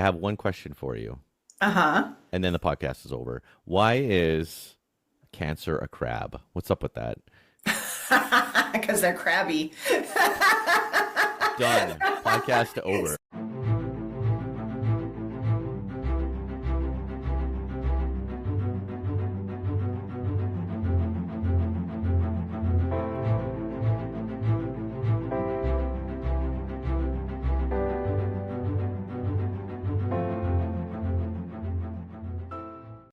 I have one question for you, Uh-huh. and then the podcast is over. Why is Cancer a crab? What's up with that? Because they're crabby. Done. Podcast over.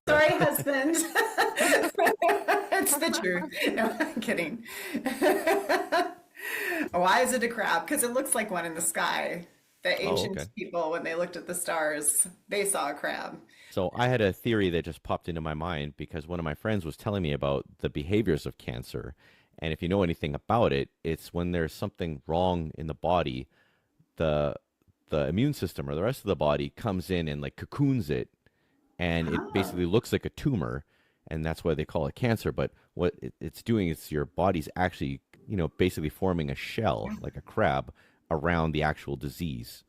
Sorry, husband. It's the truth. No, I'm kidding. Why is it a crab? Because it looks like one in the sky. The Oh, ancient okay. people, when they looked at the stars, they saw a crab. So I had a theory that just popped into my mind because one of my friends was telling me about the behaviors of cancer. And if you know anything about it, it's when there's something wrong in the body, the the immune system or the rest of the body comes in and like cocoons it, and it Ah, basically looks like a tumor, and that's why they call it cancer. But what it's doing is your body's actually, basically forming a shell like a crab around the actual disease.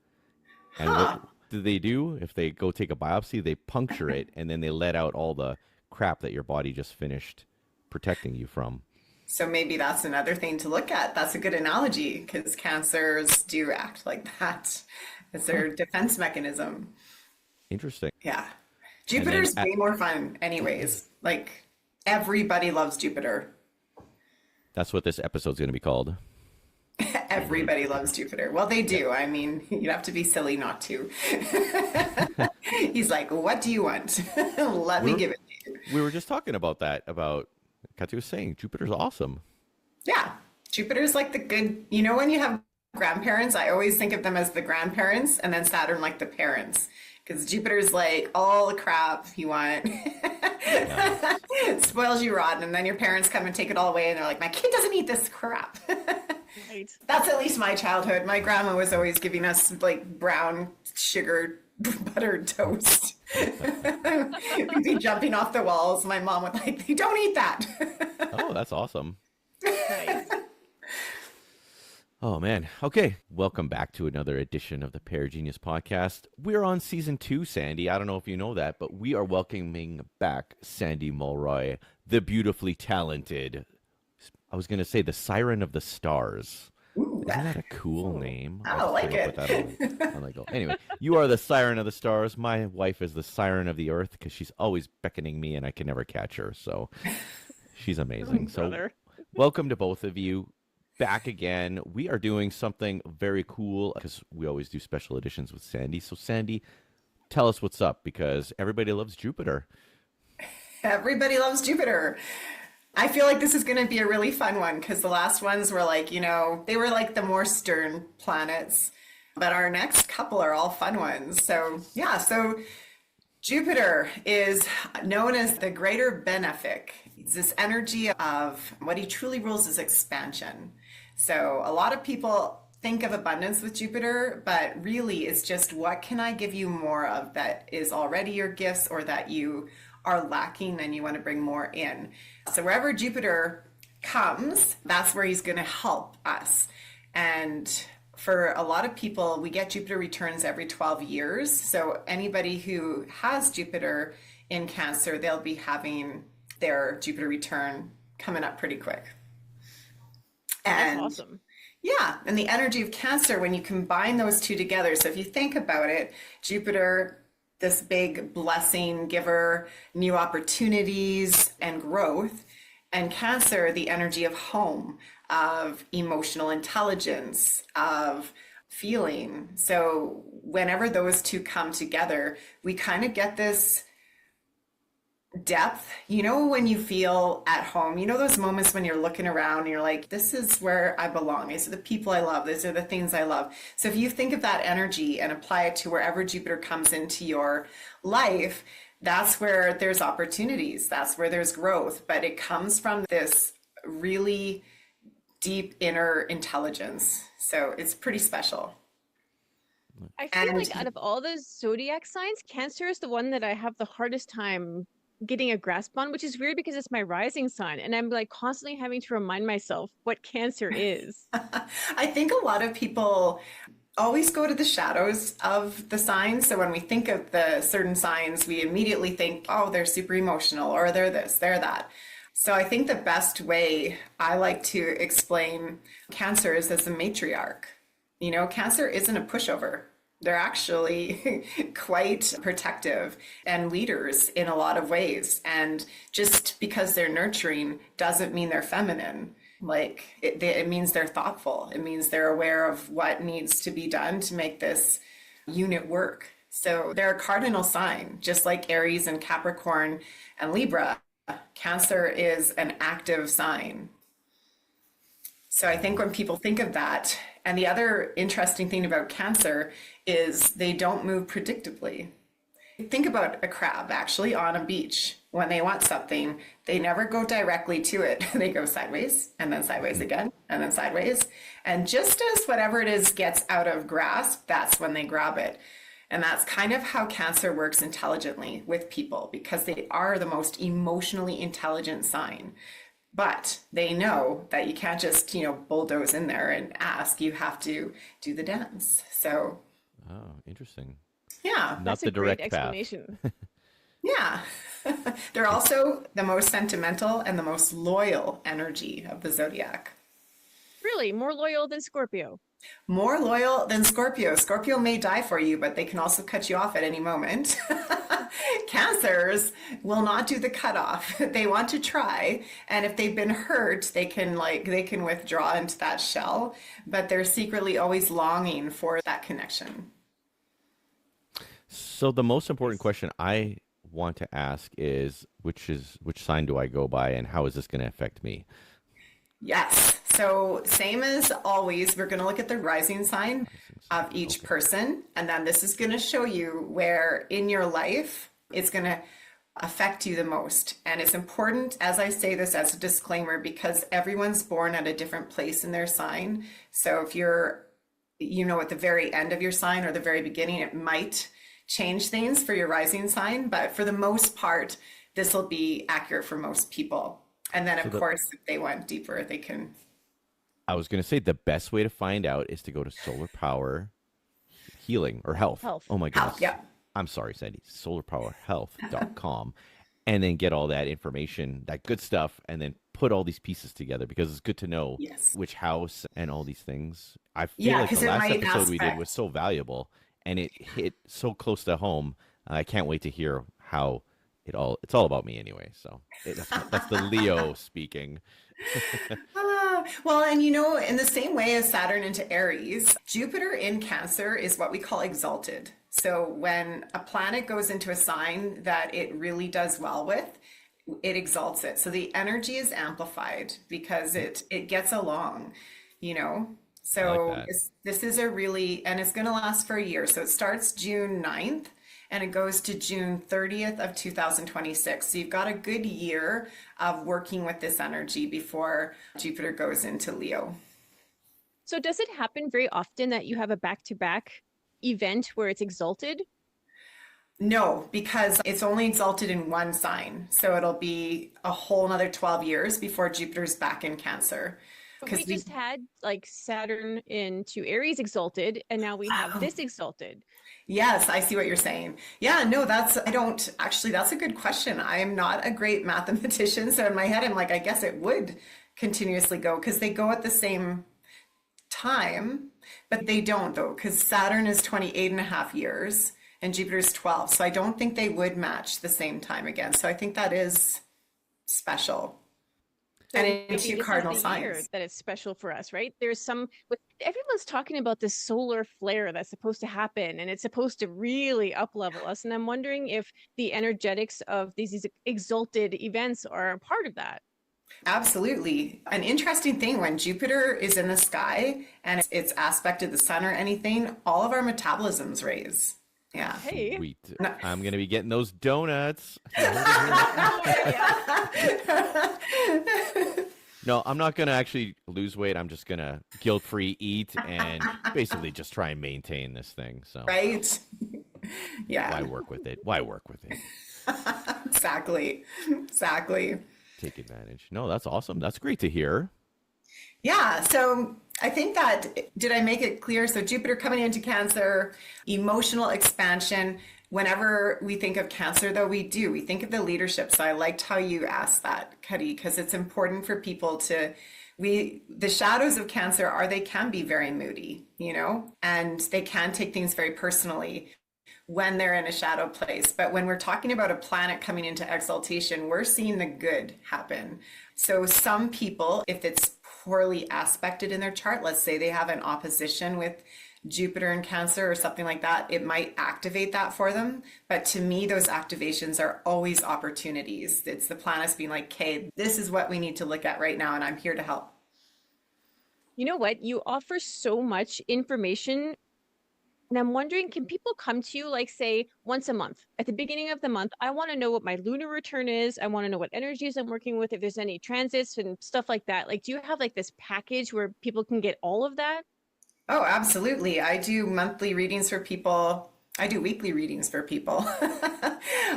And what huh. do they do? If they go take a biopsy, they puncture it and then they let out all the crap that your body just finished protecting you from. So maybe that's another thing to look at. That's a good analogy because cancers do act like that. It's Huh, their defense mechanism. interesting. Yeah. And then Jupiter's way more fun, anyways. Like, everybody loves Jupiter. that's what this episode's going to be called. Everybody loves Jupiter. Well, they Yeah. do. I mean, you'd have to be silly not to. He's like, what do you want? Let me We're give it to you. we were just talking about that, about Kathy was saying Jupiter's awesome. Yeah. Jupiter's like the good, when you have grandparents, I always think of them as the grandparents and then Saturn like the parents. Because Jupiter's like all the crap you want. Nice. It spoils you rotten, and then your parents come and take it all away, and they're like, my kid doesn't eat this crap. Right. That's at least my childhood. My grandma was always giving us like brown sugar buttered toast. We'd be jumping off the walls. My mom would like, don't eat that. Oh, that's awesome. Nice. Oh man. Okay. Welcome back to another edition of the Pear Genius Podcast. We're on season 2, Sandy. I don't know if you know that, but we are welcoming back Sandy Mulroy, the beautifully talented, I was going to say the Siren of the Stars. Ooh, Isn't that a cool name? I I just like came up with that it. on the go. Anyway, you are the Siren of the Stars. My wife is the Siren of the Earth because she's always beckoning me and I can never catch her. So she's amazing. So Brother. welcome to both of you back again. We are doing something very cool because we always do special editions with Sandy. So Sandy, tell us what's up because everybody loves Jupiter. Everybody loves Jupiter. I feel like this is going to be a really fun one because the last ones were like, they were like the more stern planets. But our next couple are all fun ones. So, yeah, so Jupiter is known as the greater benefic. It's this energy of what he truly rules is expansion. So, a lot of people think of abundance with Jupiter, but really it's just what can I give you more of that is already your gifts or that you are lacking and you want to bring more in. So, wherever Jupiter comes, that's where he's going to help us. And for a lot of people, we get Jupiter returns every 12 years. So anybody who has Jupiter in Cancer, they'll be having their Jupiter return coming up pretty quick. That's And awesome. yeah, and the energy of Cancer, when you combine those two together, so if you think about it, Jupiter, this big blessing giver, new opportunities and growth, and Cancer, the energy of home, of emotional intelligence, of feeling. So whenever those two come together, we kind of get this depth. When you feel at home, those moments when you're looking around and you're like, this is where I belong. These are the people I love. These are the things I love. So if you think of that energy and apply it to wherever Jupiter comes into your life, that's where there's opportunities. That's where there's growth. But it comes from this really deep inner intelligence. So it's pretty special. I feel And like out of all those zodiac signs, Cancer is the one that I have the hardest time getting a grasp on, which is weird because it's my rising sign. And I'm like constantly having to remind myself what Cancer is. I think a lot of people always go to the shadows of the signs. So when we think of the certain signs, we immediately think, oh, they're super emotional, or they're this, they're that. So I think the best way I like to explain Cancer is as a matriarch. You know, Cancer isn't a pushover. They're actually quite protective and leaders in a lot of ways. And just because they're nurturing doesn't mean they're feminine. Like it means they're thoughtful. It means they're aware of what needs to be done to make this unit work. So they're a cardinal sign, just like Aries and Capricorn and Libra. Cancer is an active sign. So I think when people think of that, and the other interesting thing about Cancer is they don't move predictably. Think about a crab actually on a beach. When they want something, they never go directly to it. They go sideways and then sideways again and then sideways. And just as whatever it is gets out of grasp, that's when they grab it. And that's kind of how Cancer works intelligently with people, because they are the most emotionally intelligent sign. But they know that you can't just, bulldoze in there and ask. You have to do the dance. So. Oh, interesting. Yeah. Not That's the a great direct path. explanation. Yeah. They're also the most sentimental and the most loyal energy of the zodiac. Really, more loyal than Scorpio. More loyal than Scorpio. Scorpio may die for you, but they can also cut you off at any moment. Cancers will not do the cutoff. They want to try, and if they've been hurt, they can withdraw into that shell, but they're secretly always longing for that connection. So the most important question I want to ask is which sign do I go by, and how is this going to affect me? Yes. So same as always, we're going to look at the rising sign of each person. And then this is going to show you where in your life it's going to affect you the most. And it's important, as I say this as a disclaimer, because everyone's born at a different place in their sign. So if you're, at the very end of your sign or the very beginning, it might change things for your rising sign. But for the most part, this will be accurate for most people. And then, of course, if they went deeper, they can. I was going to say the best way to find out is to go to Solar Power Healing or Health. Oh, my goodness. Health, yeah. I'm sorry, Sandy. SolarPowerHealth.com. And then get all that information, that good stuff, and then put all these pieces together, because it's good to know which house and all these things. I feel like the last episode we did was so valuable, and it hit so close to home. I can't wait to hear how it's all about me anyway. So that's the Leo speaking. Well, and in the same way as Saturn into Aries, Jupiter in Cancer is what we call exalted. So when a planet goes into a sign that it really does well with, it exalts it. So the energy is amplified because it gets along, So like this is and it's going to last for a year. So it starts June 9th. And it goes to June 30th of 2026. So you've got a good year of working with this energy before Jupiter goes into Leo. So does it happen very often that you have a back-to-back event where it's exalted? No, because it's only exalted in one sign. So it'll be a whole another 12 years before Jupiter's back in Cancer. We just had Saturn into Aries exalted, and now we have this exalted. Yes, I see what you're saying. Yeah, no, that's a good question. I am not a great mathematician. So in my head, I'm like, I guess it would continuously go because they go at the same time, but they don't though, because Saturn is 28 and a half years and Jupiter's 12. So I don't think they would match the same time again. So I think that is special. So and in two cardinal signs that it's special for us, right? There's everyone's talking about this solar flare that's supposed to happen, and it's supposed to really up level us. And I'm wondering if the energetics of these exalted events are a part of that. Absolutely. An interesting thing, when Jupiter is in the sky and it's aspected the sun or anything, all of our metabolisms raise. Yeah. Hey. Sweet. I'm going to be getting those donuts. No, I'm not going to actually lose weight. I'm just going to guilt-free eat and basically just try and maintain this thing. So right. Yeah. Why work with it? Exactly. Take advantage. No, that's awesome. That's great to hear. Yeah. So I think that, did I make it clear? So Jupiter coming into Cancer, emotional expansion. Whenever we think of Cancer, though, we think of the leadership. So I liked how you asked that, Cuddy, because it's important for people to, the shadows of Cancer they can be very moody, and they can take things very personally when they're in a shadow place. But when we're talking about a planet coming into exaltation, we're seeing the good happen. So some people, if it's poorly aspected in their chart, let's say they have an opposition with Jupiter in Cancer or something like that, it might activate that for them. But to me, those activations are always opportunities. It's the planets being like, okay, this is what we need to look at right now, and I'm here to help. You know what? You offer so much information. And I'm wondering, can people come to you, like, say, once a month? At the beginning of the month, I want to know what my lunar return is. I want to know what energies I'm working with, if there's any transits and stuff like that. Like, do you have like this package where people can get all of that? Oh, absolutely. I do monthly readings for people. I do weekly readings for people.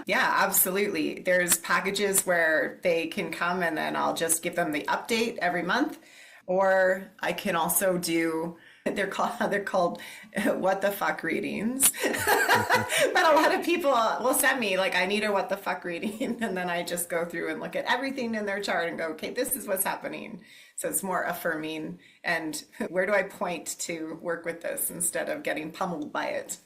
Yeah, absolutely. There's packages where they can come and then I'll just give them the update every month. Or I can also do, they're called what the fuck readings. But a lot of people will send me like, I need a what the fuck reading. And then I just go through and look at everything in their chart and go, okay, this is what's happening. So it's more affirming. And where do I point to work with this instead of getting pummeled by it?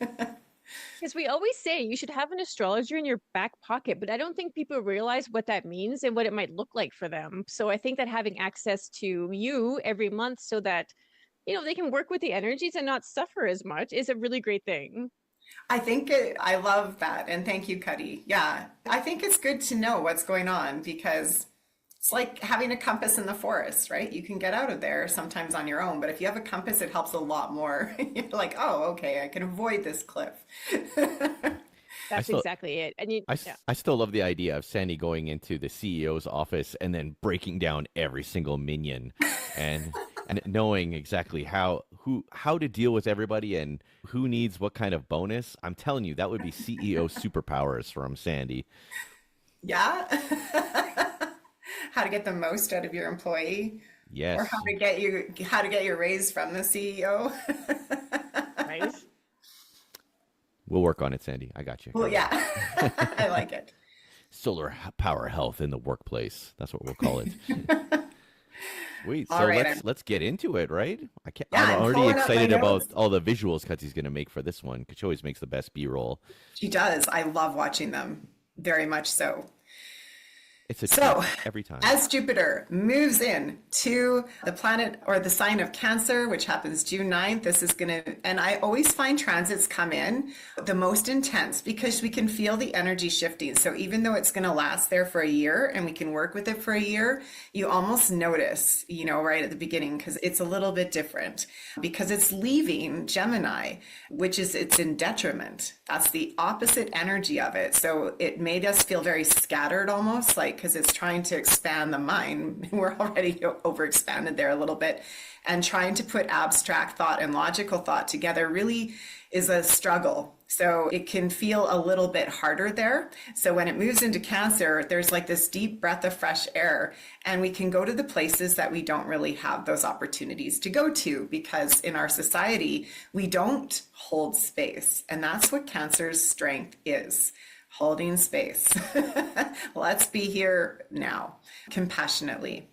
Because we always say you should have an astrologer in your back pocket, but I don't think people realize what that means and what it might look like for them. So I think that having access to you every month so that, they can work with the energies and not suffer as much is a really great thing. I love that. And thank you, Cuddy. Yeah, I think it's good to know what's going on because it's like having a compass in the forest, right? You can get out of there sometimes on your own, but if you have a compass, it helps a lot more. You're like, oh, okay, I can avoid this cliff. That's exactly it. And I still love the idea of Sandy going into the CEO's office and then breaking down every single minion and knowing exactly how to deal with everybody and who needs what kind of bonus. I'm telling you, that would be CEO superpowers from Sandy. Yeah. How to get the most out of your employee. Yes. Or how to get your raise from the CEO. Right. We'll work on it, Sandy. I got you. Well, yeah. I like it. Solar power health in the workplace. That's what we'll call it. Sweet. So All right, let's get into it, right? Yeah, I'm I'm already pulling up my excited about notes. all the visuals Katsy's going to make for this one because she always makes the best B-roll. She does. I love watching them. Very much so. It's a So, treat every time. as Jupiter moves in to the planet or the sign of Cancer, which happens June 9th, this is going to, and I always find transits come in the most intense because we can feel the energy shifting. So even though it's going to last there for a year and we can work with it for a year, you almost notice, right at the beginning, because it's a little bit different because it's leaving Gemini, which is it's in detriment. That's the opposite energy of it. So it made us feel very scattered almost like, because it's trying to expand the mind. We're already overexpanded there a little bit. And trying to put abstract thought and logical thought together really is a struggle. So it can feel a little bit harder there. So when it moves into Cancer, there's like this deep breath of fresh air. And we can go to the places that we don't really have those opportunities to go to because in our society, we don't hold space. And that's what Cancer's strength is. Holding space. Let's be here now, compassionately.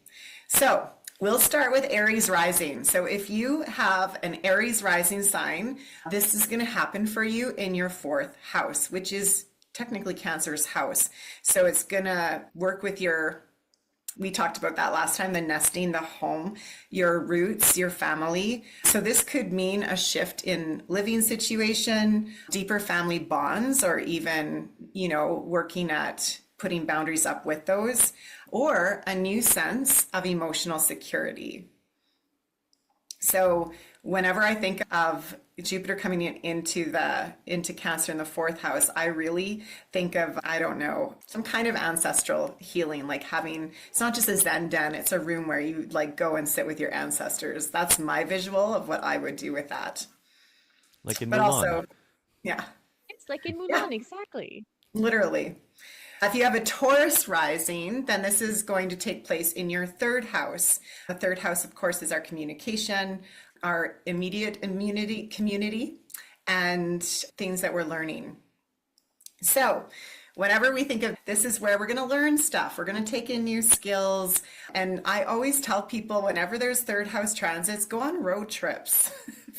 So we'll start with Aries rising. So if you have an Aries rising sign, this is going to happen for you in your 4th house, which is technically Cancer's house. So it's going to work with we talked about that last time, the nesting, the home, your roots, your family. So this could mean a shift in living situation, deeper family bonds, or even, working at putting boundaries up with those, or a new sense of emotional security. So whenever I think of Jupiter coming into Cancer in the 4th house, I really think of, I don't know, some kind of ancestral healing, like it's not just a Zen den, it's a room where you like go and sit with your ancestors. That's my visual of what I would do with that. Like in But Mulan. also, yeah. It's like in Mulan, Yeah. exactly. Literally. If you have a Taurus rising, then this is going to take place in your third house. The third house, of course, is our communication, our immediate community, and things that we're learning. So whenever we think of this is where we're going to learn stuff, we're going to take in new skills. And I always tell people whenever there's third house transits, go on road trips.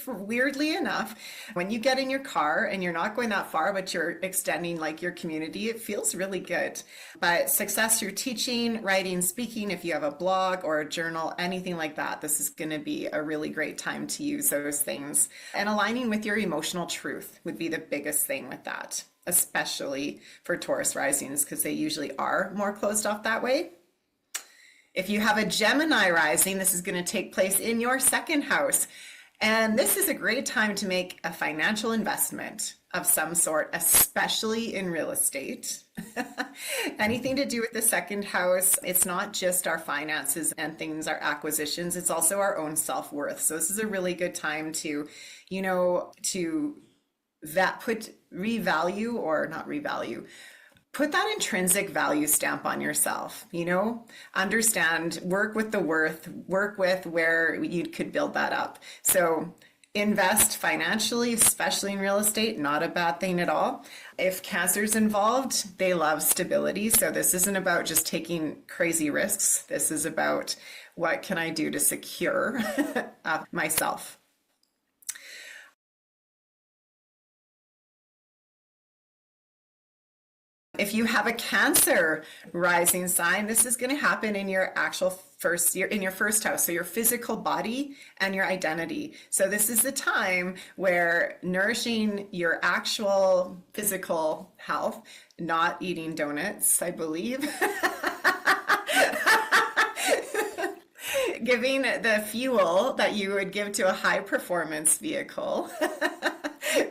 Weirdly enough, when you get in your car and you're not going that far, but you're extending like your community, it feels really good. But success through teaching, writing, speaking, if you have a blog or a journal, anything like that, this is going to be a really great time to use those things. And aligning with your emotional truth would be the biggest thing with that, especially for Taurus risings, because they usually are more closed off that way. If you have a Gemini rising, this is going to take place in your second house. And this is a great time to make a financial investment of some sort, especially in real estate. Anything to do with the second house, it's not just our finances and things, our acquisitions, it's also our own self-worth. So this is a really good time to, put that intrinsic value stamp on yourself, understand, work with the worth, work with where you could build that up. So invest financially, especially in real estate, not a bad thing at all. If Cancer's involved, they love stability. So this isn't about just taking crazy risks. This is about what can I do to secure myself. If you have a Cancer rising sign, this is going to happen in your actual first year, in your first house. So your physical body and your identity. So this is the time where nourishing your actual physical health, not eating donuts, I believe, giving the fuel that you would give to a high performance vehicle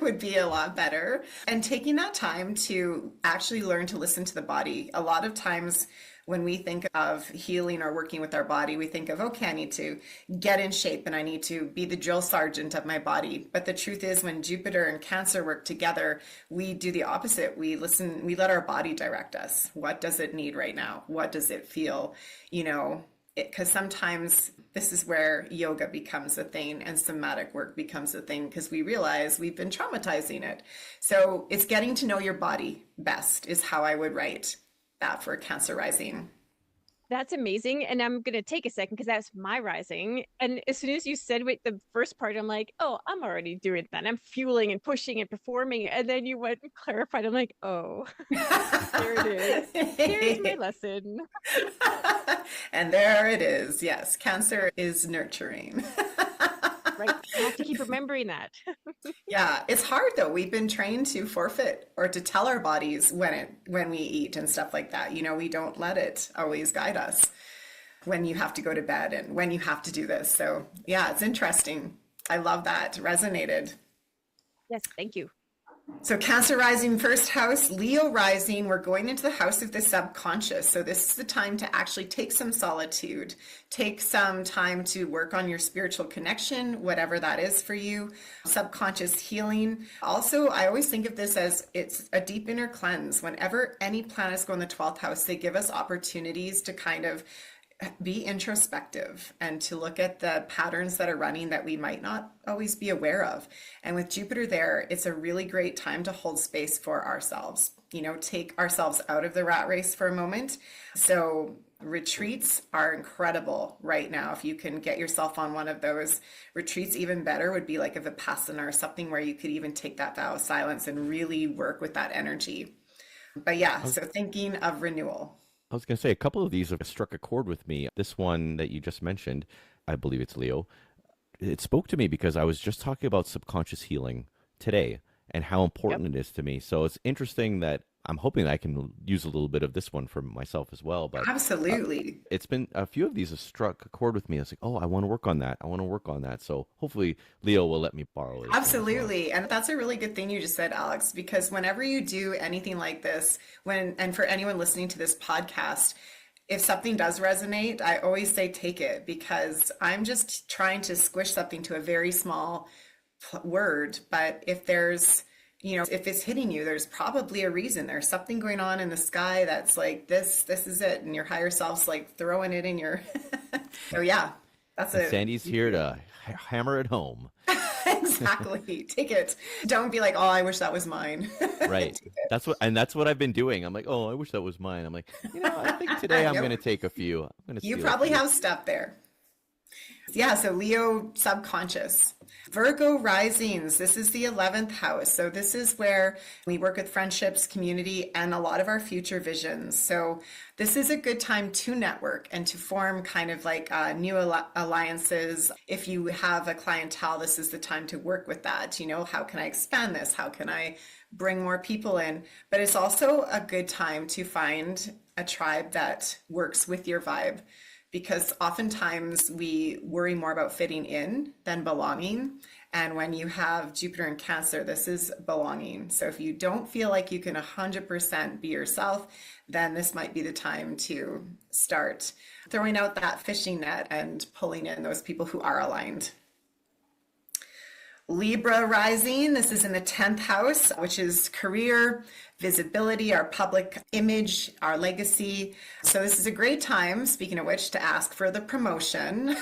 would be a lot better. And taking that time to actually learn to listen to the body. A lot of times when we think of healing or working with our body, we think of, okay, I need to get in shape and I need to be the drill sergeant of my body. But the truth is, when Jupiter and Cancer work together, we do the opposite. We listen, we let our body direct us. What does it need right now? What does it feel? Because sometimes this is where yoga becomes a thing and somatic work becomes a thing, because we realize we've been traumatizing it. So it's getting to know your body best is how I would write that for Cancer rising. That's amazing. And I'm going to take a second because that's my rising. And as soon as you said the first part, I'm like, oh, I'm already doing that. I'm fueling and pushing and performing. And then you went and clarified. I'm like, oh, there it is. Here's my lesson. And there it is. Yes, Cancer is nurturing. Right. I have to keep remembering that. Yeah, it's hard though. We've been trained to forfeit or to tell our bodies when we eat and stuff like that. We don't let it always guide us when you have to go to bed and when you have to do this. So yeah, it's interesting. I love that. Resonated. Yes, thank you. So Cancer rising, first house, Leo rising, we're going into the house of the subconscious. So this is the time to actually take some solitude, take some time to work on your spiritual connection, whatever that is for you, subconscious healing. Also, I always think of this as it's a deep inner cleanse. Whenever any planets go in the 12th house, they give us opportunities to kind of be introspective and to look at the patterns that are running that we might not always be aware of. And with Jupiter there, it's a really great time to hold space for ourselves, take ourselves out of the rat race for a moment. So retreats are incredible right now. If you can get yourself on one of those retreats, even better would be like a Vipassana or something where you could even take that vow of silence and really work with that energy. But yeah, so thinking of renewal. I was going to say, a couple of these have struck a chord with me. This one that you just mentioned, I believe it's Leo. It spoke to me because I was just talking about subconscious healing today and how important it is to me. So it's interesting that I'm hoping that I can use a little bit of this one for myself as well. But absolutely, it's been a few of these have struck a chord with me. It's like, oh, I want to work on that. I want to work on that. So hopefully Leo will let me borrow it. Absolutely. Well. And that's a really good thing you just said, Alex, because whenever you do anything like this, and for anyone listening to this podcast, if something does resonate, I always say take it, because I'm just trying to squish something to a very small word. But if there's You know, if it's hitting you, there's probably a reason. There's something going on in the sky that's like, this is it. And your higher self's like throwing it in your, so yeah, that's And it. Sandy's here to hammer it home. Exactly. Take it. Don't be like, oh, I wish that was mine. Right. That's what I've been doing. I'm like, oh, I wish that was mine. I'm like, I think today I'm Yep. going to take a few. I'm going to You probably have stuff there. Yeah, so Leo subconscious. Virgo risings, this is the 11th house. So this is where we work with friendships, community, and a lot of our future visions. So this is a good time to network and to form kind of like new alliances. If you have a clientele, this is the time to work with that. You know, how can I expand this? How can I bring more people in? But it's also a good time to find a tribe that works with your vibe, because oftentimes we worry more about fitting in than belonging. And when you have Jupiter in Cancer, this is belonging. So if you don't feel like you can 100% be yourself, then this might be the time to start throwing out that fishing net and pulling in those people who are aligned. Libra rising, this is in the 10th house, which is career, visibility, our public image, our legacy. So this is a great time, speaking of which, to ask for the promotion,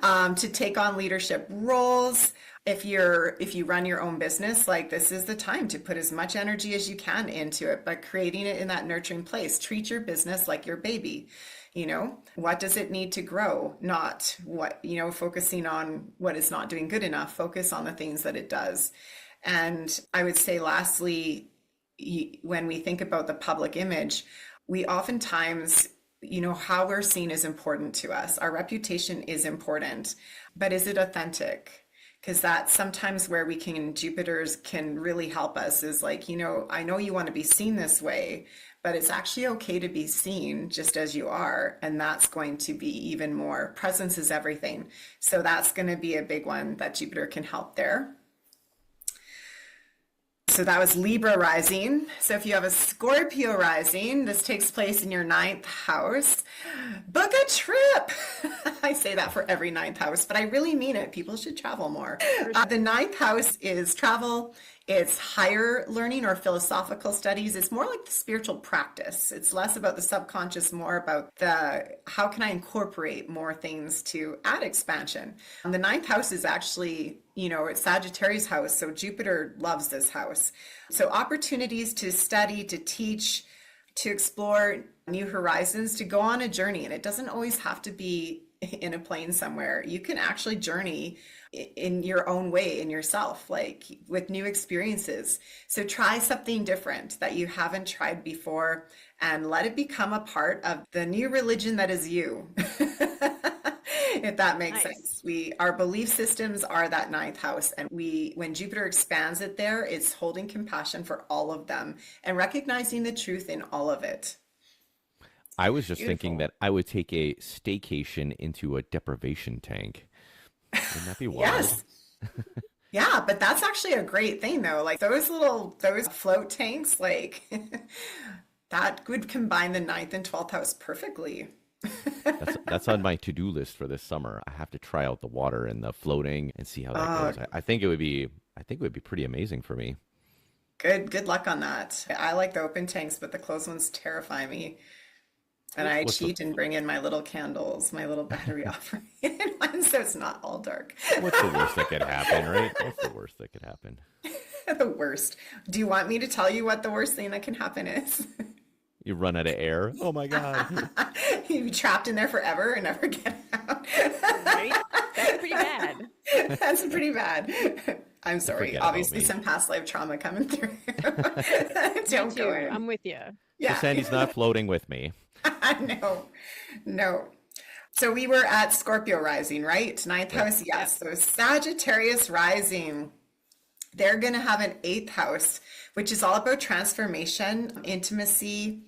to take on leadership roles. If you run your own business, like this is the time to put as much energy as you can into it, but creating it in that nurturing place. Treat your business like your baby. You know, what does it need to grow? Not what, focusing on what is not doing good enough. Focus on the things that it does. And I would say lastly, when we think about the public image, we oftentimes, how we're seen is important to us. Our reputation is important, but is it authentic? Because that's sometimes where Jupiters can really help us is like, I know you want to be seen this way, but it's actually okay to be seen just as you are. And that's going to be even more. Presence is everything. So that's going to be a big one that Jupiter can help there. So that was Libra rising. So if you have a Scorpio rising, this takes place in your 9th house. Book a trip. I say that for every 9th house, but I really mean it. People should travel more. The 9th house is travel. It's higher learning or philosophical studies. It's more like the spiritual practice. It's less about the subconscious, more about how can I incorporate more things to add expansion. The 9th house is actually, it's Sagittarius house. So Jupiter loves this house. So opportunities to study, to teach, to explore new horizons, to go on a journey. And it doesn't always have to be in a plane somewhere. You can actually journey in your own way, in yourself, like with new experiences. So try something different that you haven't tried before and let it become a part of the new religion that is you. If that makes sense. Our belief systems are that 9th house, and when Jupiter expands it there, it's holding compassion for all of them and recognizing the truth in all of it. I was just thinking that I would take a staycation into a deprivation tank. Wouldn't that be wild? Yes. Yeah, but that's actually a great thing though. Like those float tanks, like that would combine the 9th and 12th house perfectly. That's on my to-do list for this summer. I have to try out the water and the floating and see how that goes. I think it would be pretty amazing for me. Good luck on that. I like the open tanks, but the closed ones terrify me. And I cheat and bring in my little candles, my little battery offering one, so it's not all dark. What's the worst that could happen, right? What's the worst that could happen? The worst. Do you want me to tell you what the worst thing that can happen is? You run out of air. Oh my God. You'd be trapped in there forever and never get out. Right? That's pretty bad. That's pretty bad. I'm sorry. Obviously, some past life trauma coming through. Don't go in. I'm with you. Yeah. So Sandy's not floating with me. No. So we were at Scorpio rising, right? 9th house, yes. So Sagittarius rising, they're going to have an 8th house, which is all about transformation, intimacy,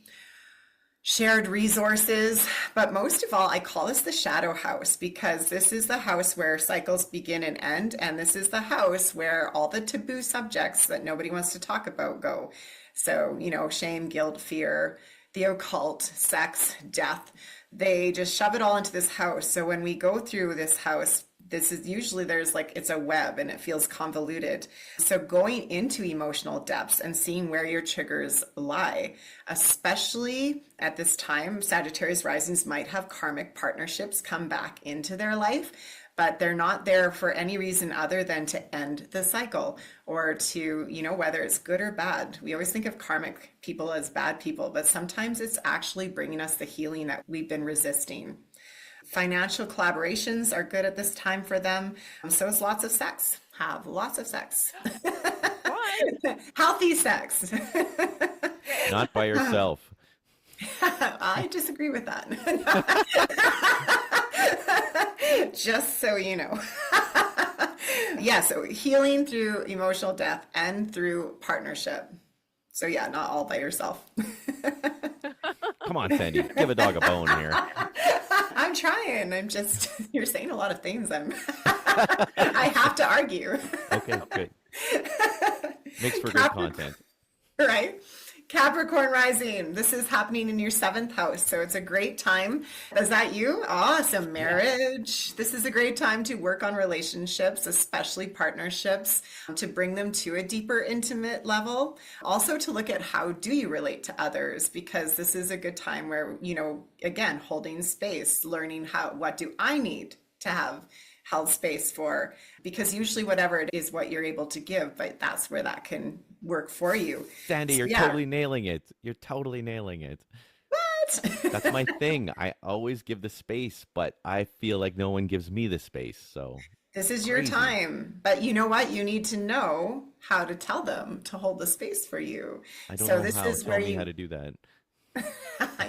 shared resources. But most of all, I call this the shadow house because this is the house where cycles begin and end. And this is the house where all the taboo subjects that nobody wants to talk about go. So, shame, guilt, fear, the occult, sex, death, they just shove it all into this house. So when we go through this house, This is usually there's like, it's a web and it feels convoluted. So going into emotional depths and seeing where your triggers lie, especially at this time, Sagittarius risings might have karmic partnerships come back into their life, but they're not there for any reason other than to end the cycle or to, whether it's good or bad. We always think of karmic people as bad people, but sometimes it's actually bringing us the healing that we've been resisting. Financial collaborations are good at this time for them. So is lots of sex. Have lots of sex. Healthy sex. Not by yourself. I disagree with that. Just so you know. Yeah, so healing through emotional depth and through partnership. So yeah, not all by yourself. Come on, Sandy. Give a dog a bone here. I'm trying. You're saying a lot of things. I have to argue. Okay, good. Makes for good content. Right? Capricorn rising. This is happening in your 7th house. So it's a great time. Is that you? Awesome. Marriage. Yeah. This is a great time to work on relationships, especially partnerships, to bring them to a deeper, intimate level. Also to look at how do you relate to others, because this is a good time where, again, holding space, learning what do I need to have held space for, because usually whatever it is what you're able to give, but that's where that can work for you. Sandy, you're totally nailing it. You're totally nailing it. What? That's my thing. I always give the space, but I feel like no one gives me the space. So this is your time. But you know what? You need to know how to tell them to hold the space for you. I don't know how. Tell me how to do that.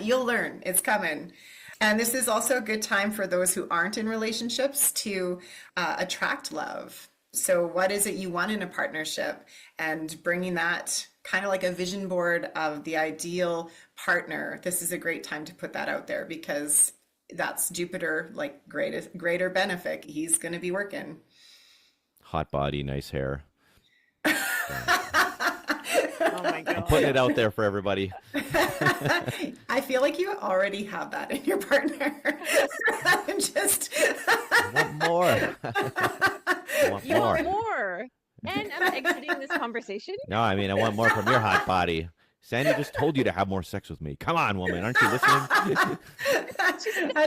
You'll learn. It's coming. And this is also a good time for those who aren't in relationships to attract love. So what is it you want in a partnership, and bringing that kind of like a vision board of the ideal partner. This is a great time to put that out there, because that's Jupiter, like greater benefit. He's going to be working. Hot body, nice hair. Oh my God. I'm putting it out there for everybody. I feel like you already have that in your partner. I want more. You want more. And I'm exiting this conversation. No, I want more from your hot body. Sandy just told you to have more sex with me. Come on, woman. Aren't you listening? I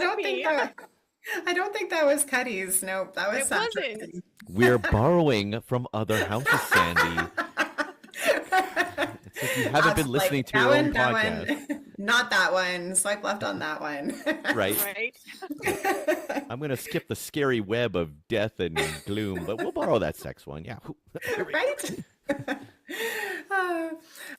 don't think that was Cuddy's. Nope, that was wasn't. We're borrowing from other houses, Sandy. It's like you haven't been listening to your own podcast. Not that one. Swipe left on that one. Right. I'm going to skip the scary web of death and gloom, but we'll borrow that sex one. Yeah. Right?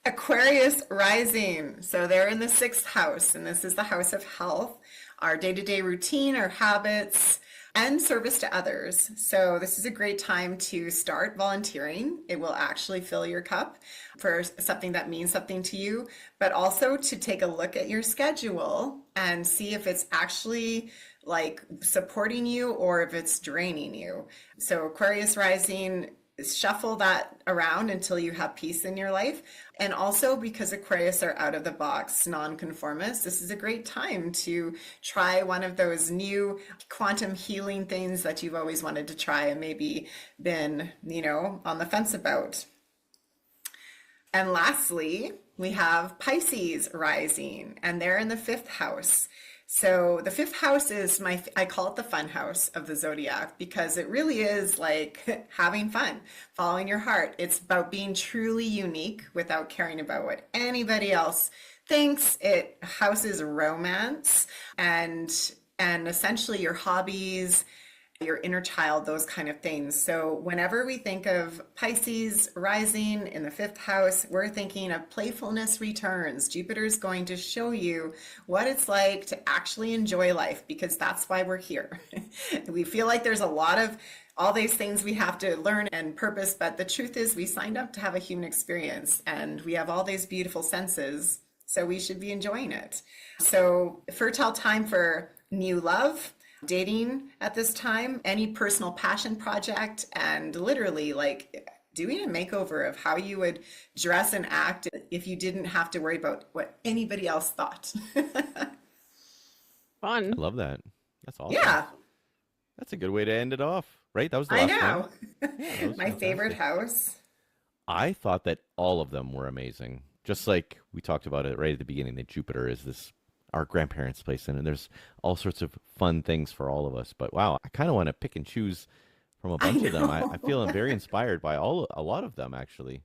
Aquarius rising. So they're in the 6th house, and this is the house of health, our day-to-day routine, our habits, and service to others. So this is a great time to start volunteering. It will actually fill your cup for something that means something to you, but also to take a look at your schedule and see if it's actually like supporting you or if it's draining you. So Aquarius rising, shuffle that around until you have peace in your life. And also, because Aquarius are out of the box nonconformists, this is a great time to try one of those new quantum healing things that you've always wanted to try and maybe been, on the fence about. And lastly, we have Pisces rising, and they're in the 5th house. So the 5th house is I call it the fun house of the zodiac, because it really is like having fun, following your heart. It's about being truly unique without caring about what anybody else thinks. It houses romance and essentially your hobbies, your inner child, those kind of things. So whenever we think of Pisces rising in the 5th house, we're thinking of playfulness returns. Jupiter's going to show you what it's like to actually enjoy life, because that's why we're here. We feel like there's a lot of all these things we have to learn and purpose, but the truth is we signed up to have a human experience, and we have all these beautiful senses, so we should be enjoying it. So fertile time for new love, dating at this time, any personal passion project, and literally like doing a makeover of how you would dress and act if you didn't have to worry about what anybody else thought. Fun. I love that. That's awesome. Yeah. That's a good way to end it off, right? That was the I last know. one. Yeah, that was My favorite fantastic. house. I thought that all of them were amazing. Just like we talked about it right at the beginning, that Jupiter is this our grandparents' place, and there's all sorts of fun things for all of us. But wow, I kind of want to pick and choose from a I bunch of them. I know. feel I'm very inspired by a lot of them actually.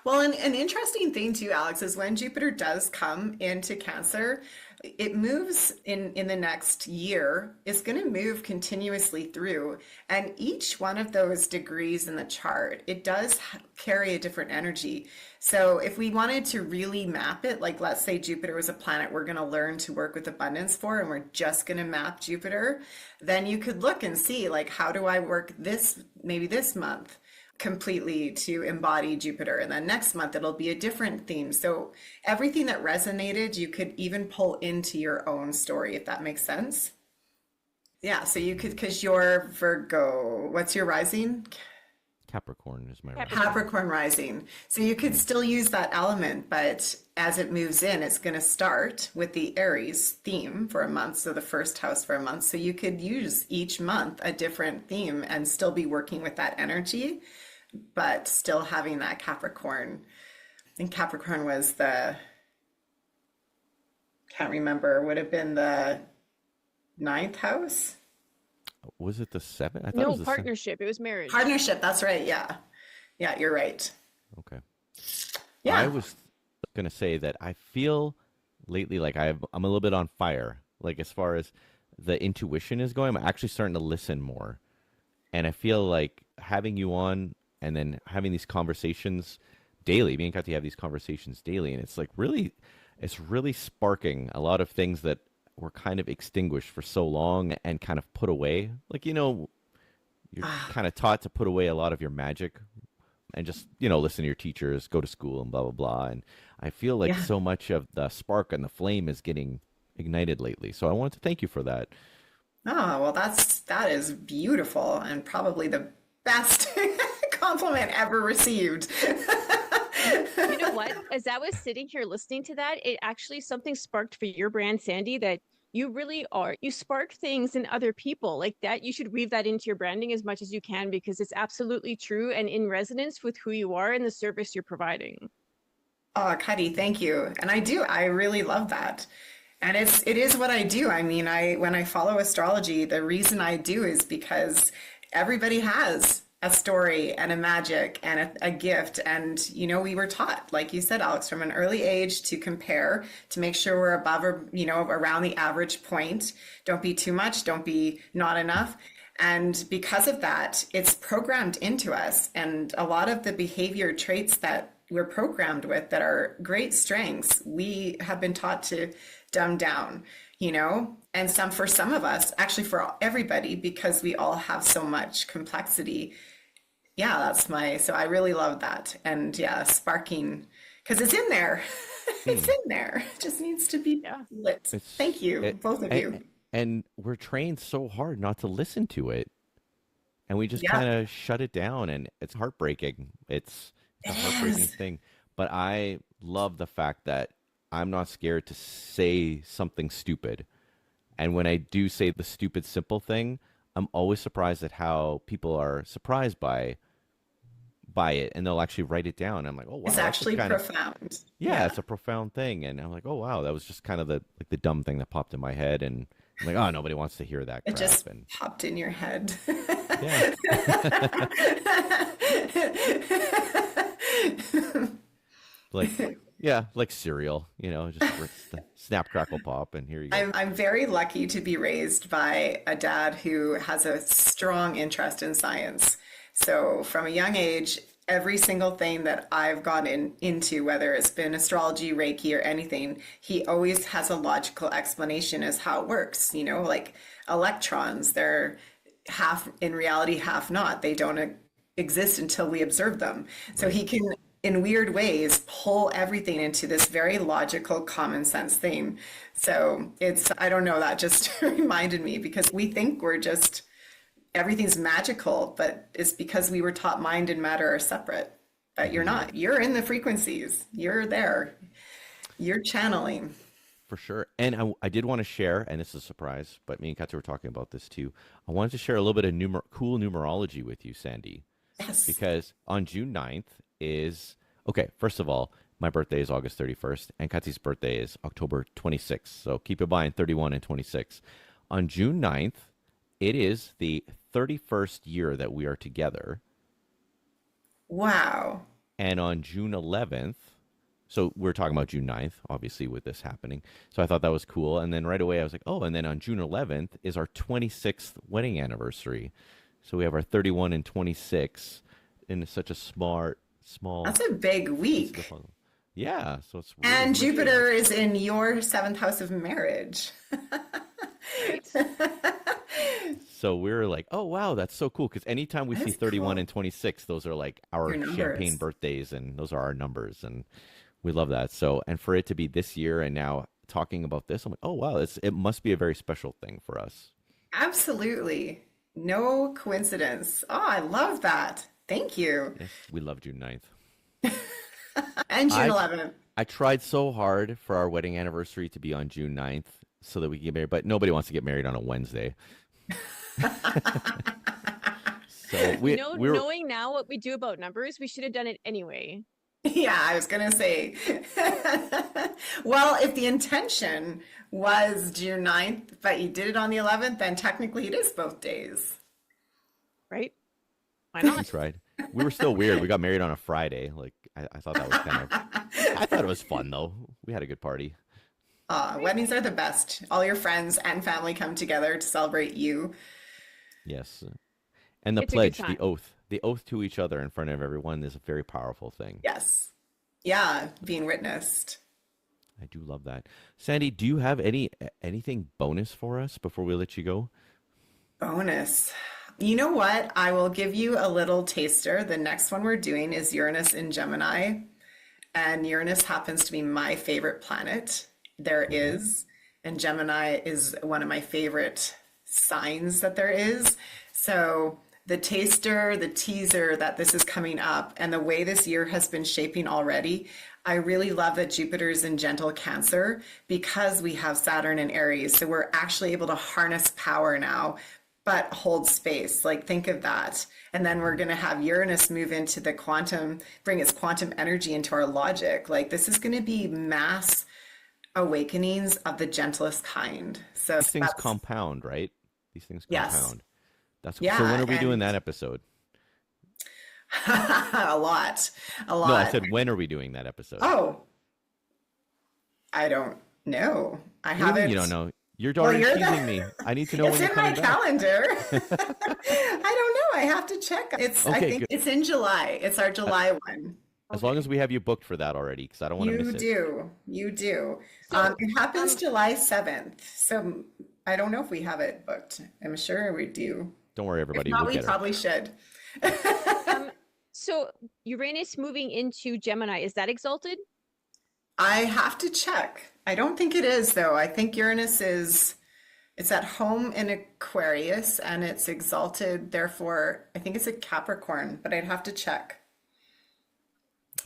Well, an interesting thing too, Alex, is when Jupiter does come into Cancer, it moves in the next year. It's going to move continuously through, and each one of those degrees in the chart, it does carry a different energy. So if we wanted to really map it, like let's say Jupiter was a planet we're going to learn to work with abundance for, and we're just going to map Jupiter, then you could look and see like, how do I work this, maybe this month completely to embody Jupiter. And then next month it'll be a different theme. So everything that resonated, you could even pull into your own story, if that makes sense. Yeah. So you could, because you're Virgo, what's your rising? Capricorn is my rising. Capricorn. Capricorn rising. So you could still use that element, but as it moves in, it's going to start with the Aries theme for a month. So the first house for a month. So you could use each month a different theme and still be working with that energy, but still having that Capricorn. And Capricorn was can't remember, would have been the ninth house? Was it the seventh? I thought it No, was the seventh. partnership. It was marriage. Partnership, that's right. Yeah. Yeah, you're right. Okay. I Yeah. was gonna say that I feel lately like I'm a little bit on fire. Like as far as the intuition is going, I'm actually starting to listen more. And I feel like having you on and then having these conversations daily, me and Kathy have these conversations daily, and it's really sparking a lot of things that were kind of extinguished for so long and kind of put away. Like, you're kind of taught to put away a lot of your magic and just, listen to your teachers, go to school and blah, blah, blah. And I feel like Yeah. so much of the spark and the flame is getting ignited lately. So I wanted to thank you for that. Oh, well, that is beautiful and probably the best compliment ever received. You know what? As I was sitting here listening to that, it actually something sparked for your brand, Sandy, that you really are. You spark things in other people like that. You should weave that into your branding as much as you can because it's absolutely true and in resonance with who you are and the service you're providing. Oh, Cuddy, thank you. And I do. I really love that. And it is what I do. I mean, when I follow astrology, the reason I do is because everybody has a story and a magic and a gift. And, we were taught, like you said, Alex, from an early age to compare, to make sure we're above or, around the average point. Don't be too much. Don't be not enough. And because of that, it's programmed into us. And a lot of the behavior traits that we're programmed with that are great strengths, we have been taught to dumb down, and for some of us, actually for everybody, because we all have so much complexity. Yeah, so I really love that. And yeah, sparking, because it's in there. It's in there. It just needs to be Yeah. lit. Thank you, both of you. And we're trained so hard not to listen to it. And we just Yeah. kind of shut it down, and it's heartbreaking. It's a It heartbreaking is. thing. But I love the fact that I'm not scared to say something stupid. And when I do say the stupid, simple thing, I'm always surprised at how people are surprised by it, and they'll actually write it down. I'm like, oh wow, It's that's just actually kind of profound. yeah, it's a profound thing. And I'm like, oh wow, that was just kind of the dumb thing that popped in my head, and I'm like, oh, nobody wants to hear that It crap. just And popped in your head. yeah, like yeah, like cereal, just snap, crackle, pop, and here you go. I'm very lucky to be raised by a dad who has a strong interest in science. So from a young age, every single thing that I've gone into, whether it's been astrology, Reiki, or anything, he always has a logical explanation as how it works. Like electrons, they're half in reality, half not. They don't exist until we observe them. So he can, in weird ways, pull everything into this very logical, common sense thing. So I don't know, that just reminded me, because we think everything's magical, but it's because we were taught mind and matter are separate. But you're not. You're in the frequencies. You're there. You're channeling. For sure. And I did want to share, and this is a surprise, but me and Katya were talking about this too. I wanted to share a little bit of cool numerology with you, Sandy, Yes. because on June 9th is, okay, first of all, my birthday is August 31st, and Katya's birthday is October 26th. So keep in mind 31 and 26. On June 9th, it is the 31st year that we are together. Wow. And on June 11th, so we're talking about June 9th, obviously, with this happening. So I thought that was cool. And then right away, I was like, oh, and then on June 11th is our 26th wedding anniversary. So we have our 31 and 26 in such a small. That's a big week. Yeah. So it's really, And really Jupiter is in your seventh house of marriage. Right. So we're like, oh, wow, that's so cool. Because anytime we That see is 31 cool. and 26, those are like our Your numbers. champagne birthdays, and those are our numbers. And we love that. So, and for it to be this year and now talking about this, I'm like, oh, wow, it must be a very special thing for us. Absolutely. No coincidence. Oh, I love that. Thank you. Yes, we love June 9th. And June I- 11th. I tried so hard for our wedding anniversary to be on June 9th so that we can get married, but nobody wants to get married on a Wednesday. So we're Knowing now what we do about numbers, we should have done it anyway. Yeah, I was going to say. Well, if the intention was June 9th, but you did it on the 11th, then technically it is both days. Right? Why we not? tried. We were still weird. We got married on a Friday. Like I thought that was kind of. I thought it was fun though. We had a good party. Weddings are the best. All your friends and family come together to celebrate you. Yes, and the It's a good pledge, the oath to each other in front of everyone is a very powerful thing. Yes. Yeah, being witnessed. I do love that. Sandy, do you have anything bonus for us before we let you go? Bonus. You know what? I will give you a little taster. The next one we're doing is Uranus in Gemini. And Uranus happens to be my favorite planet there is. And Gemini is one of my favorite signs that there is. So the taster, the teaser that this is coming up, and the way this year has been shaping already, I really love that Jupiter is in gentle Cancer because we have Saturn in Aries. So we're actually able to harness power now, but hold space. Like, think of that. And then we're going to have Uranus move into the quantum, bring its quantum energy into our logic. Like, this is going to be mass awakenings of the gentlest kind. So These things compound, right? These things Yes. compound. That's Yeah, so. When are we doing and- that episode? a lot. No, I said when are we doing that episode? Oh, I don't know. I What do you mean haven't. you don't know. You're already you're teasing me. I need to know It's when in you're my coming back. calendar. I don't know. I have to check. I Okay, think good. it's in July. It's our July one. As long as we have you booked for that already, because I don't want to You miss it. do. You do. So, It happens July 7th. So I don't know if we have it booked. I'm sure we do. Don't worry, If everybody. not, We'll we get it. probably should. So Uranus moving into Gemini, is that exalted? I have to check. I don't think it is, though. I think Uranus it's at home in Aquarius and it's exalted. Therefore, I think it's a Capricorn, but I'd have to check.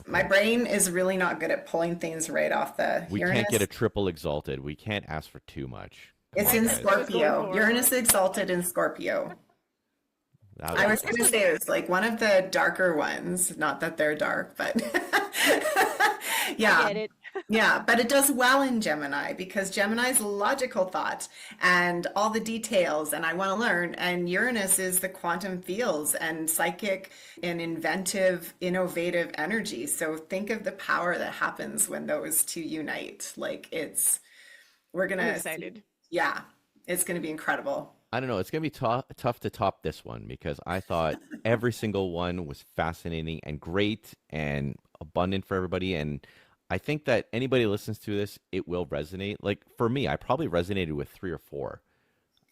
My brain is really not good at pulling things right off the We Uranus. can't get a triple exalted. We can't ask for too much. Come It's on, in guys. Scorpio. Uranus exalted in Scorpio. That I was- was going to say it's like one of the darker ones. Not that they're dark, but yeah. I get it. Yeah, but it does well in Gemini because Gemini's logical thought and all the details, and I want to learn. And Uranus is the quantum fields and psychic and inventive, innovative energy. So think of the power that happens when those two unite. Like we're I'm gonna, excited. yeah, it's gonna be incredible. I don't know. It's going to be tough to top this one because I thought every single one was fascinating and great and abundant for everybody. And I think that anybody who listens to this, it will resonate. Like for me, I probably resonated with 3 or 4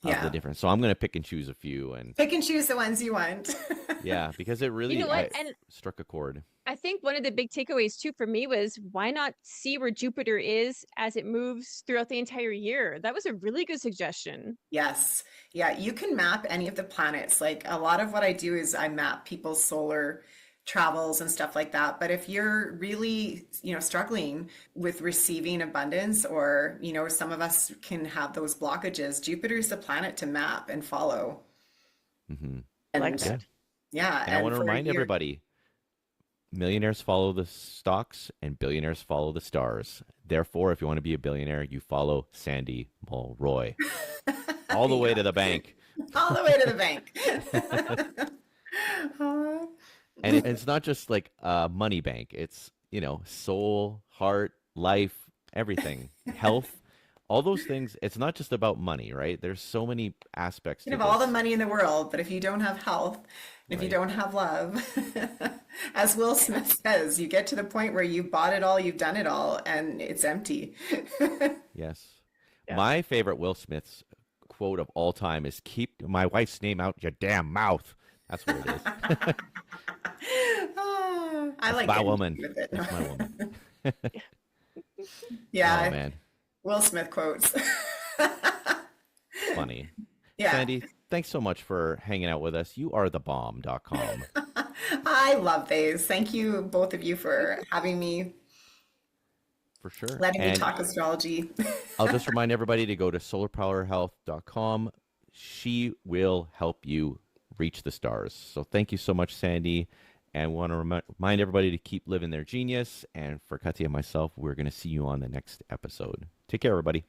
of Yeah. the different. So I'm going to pick and choose a few. And Pick and choose the ones you want. yeah, because it really You know what? And struck a chord. I think one of the big takeaways too for me was why not see where Jupiter is as it moves throughout the entire year? That was a really good suggestion. Yes. Yeah, you can map any of the planets. Like a lot of what I do is I map people's solar travels and stuff like that. But if you're really, struggling with receiving abundance, or, some of us can have those blockages, Jupiter's the planet to map and follow. Mm-hmm. And Like that. yeah. And I want to for remind your- everybody, millionaires follow the stocks and billionaires follow the stars. Therefore, if you want to be a billionaire, you follow Sandy Mulroy. All the way to the bank. all the way to the bank. And it's not just like a money bank. It's, soul, heart, life, everything, health, all those things. It's not just about money, right? There's so many aspects You to can have all the this. money in the world, but if you don't have health, if you Right. don't have love, as Will Smith says, you get to the point where you bought it all, you've done it all, and it's empty. Yes. Yeah. My favorite Will Smith's quote of all time is "Keep my wife's name out your damn mouth." That's what it is. I like my getting woman. with it. That's my woman. Yeah, Oh man, Will Smith quotes. funny. Yeah, Sandy, thanks so much for hanging out with us. You are the bomb.com. I love these. Thank you, both of you, for having me, For sure. letting me And talk astrology. I'll just remind everybody to go to solarpowerhealth.com. She will help you reach the stars. So thank you so much, Sandy. And we want to remind everybody to keep living their genius. And for Katya and myself, we're going to see you on the next episode. Take care, everybody.